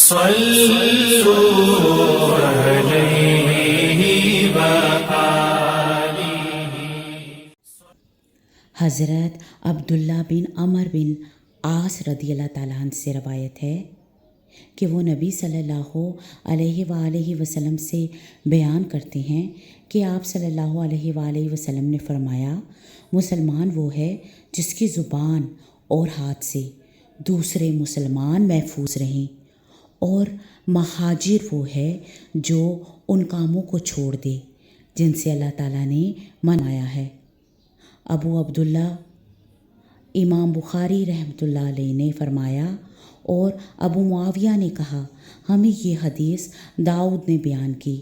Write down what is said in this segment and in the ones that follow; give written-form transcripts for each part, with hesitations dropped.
صلوا علیہ وآلہ۔ حضرت عبداللہ بن عمر بن عاص رضی اللہ تعالیٰ عنہ سے روایت ہے کہ وہ نبی صلی اللہ علیہ وآلہ وسلم سے بیان کرتے ہیں کہ آپ صلی اللہ علیہ وآلہ وسلم نے فرمایا، مسلمان وہ ہے جس کی زبان اور ہاتھ سے دوسرے مسلمان محفوظ رہیں، اور مہاجر وہ ہے جو ان کاموں کو چھوڑ دے جن سے اللہ تعالیٰ نے منایا ہے۔ ابو عبداللہ امام بخاری رحمۃ اللہ علیہ نے فرمایا، اور ابو معاویہ نے کہا، ہمیں یہ حدیث داؤد نے بیان کی،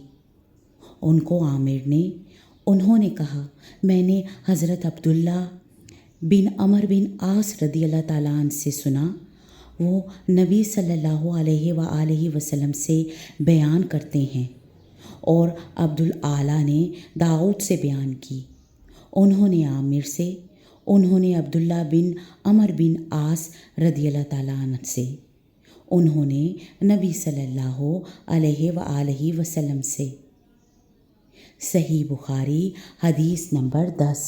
ان کو عامر نے، انہوں نے کہا، میں نے حضرت عبداللہ بن عمر بن عاص رضی اللہ تعالیٰ عنہ سے سنا، وہ نبی صلی اللہ علیہ وآلہ وسلم سے بیان کرتے ہیں، اور عبدالعالیٰ نے داؤد سے بیان کی، انہوں نے عامر سے، انہوں نے عبداللہ بن عمر بن عاص رضی اللہ تعالیٰ عنہ سے، انہوں نے نبی صلی اللہ علیہ وآلہ وسلم سے۔ صحیح بخاری حدیث نمبر 10۔